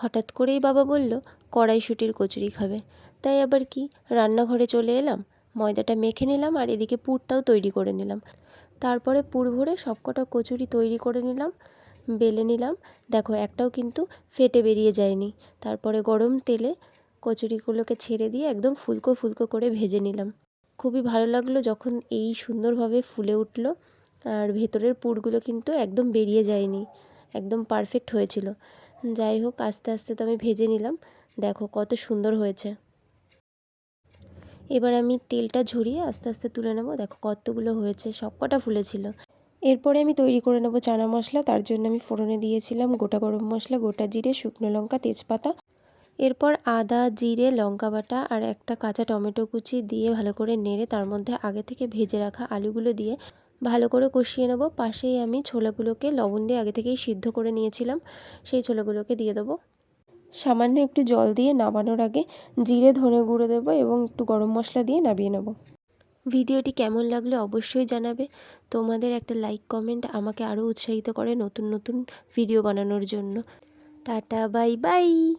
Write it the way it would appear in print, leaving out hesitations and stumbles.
হঠাৎ করেই বাবা বলল কড়াইশুঁটির কচুরি খাবে। তাই আবার কি, রান্নাঘরে চলে এলাম, ময়দাটা মেখে নিলাম আর এদিকে পুরটাও তৈরি করে নিলাম। তারপরে পুর ভরে সবকটা কচুরি তৈরি করে নিলাম, বেলে নিলাম। দেখো একটাও কিন্তু ফেটে বেরিয়ে যায়নি। তারপরে গরম তেলে কচুরিগুলোকে ছেড়ে দিয়ে একদম ফুলকো ফুলকো করে ভেজে নিলাম। খুবই ভালো লাগলো যখন এই সুন্দরভাবে ফুলে উঠলো, আর ভেতরের পুরগুলো কিন্তু একদম বেরিয়ে যায়নি, একদম পারফেক্ট হয়েছিল। যাই হোক, আস্তে আস্তে তো আমি ভেজে নিলাম। দেখো কত সুন্দর হয়েছে। এবার আমি তেলটা ঝরিয়ে আস্তে আস্তে তুলে নেব। দেখো কতগুলো হয়েছে, সবকটা ফুলেছিল। এরপরে আমি তৈরি করে নেব চানা মশলা। তার জন্য আমি ফোড়নে দিয়েছিলাম গোটা গরম মশলা, গোটা জিরে, শুকনো লঙ্কা, তেজপাতা। এরপর আদা, জিরে, লঙ্কা বাটা আর একটা কাঁচা টমেটো কুচি দিয়ে ভালো করে নেড়ে তার মধ্যে আগে থেকে ভেজে রাখা আলুগুলো দিয়ে ভালো করে কষিয়ে নেব। পাশেই আমি ছোলাগুলোকে লবণ দিয়ে আগে থেকেই সিদ্ধ করে নিয়েছিলাম, সেই ছোলাগুলোকে দিয়ে দেবো। সামান্য একটু জল দিয়ে নামানোর আগে জিরে ধনে গুঁড়ো দেবো এবং একটু গরম মশলা দিয়ে নামিয়ে নেব। ভিডিওটি কেমন লাগলো অবশ্যই জানাবে। তোমাদের একটা লাইক কমেন্ট আমাকে আরও উৎসাহিত করে নতুন নতুন ভিডিও বানানোর জন্য। Tata, bye bye.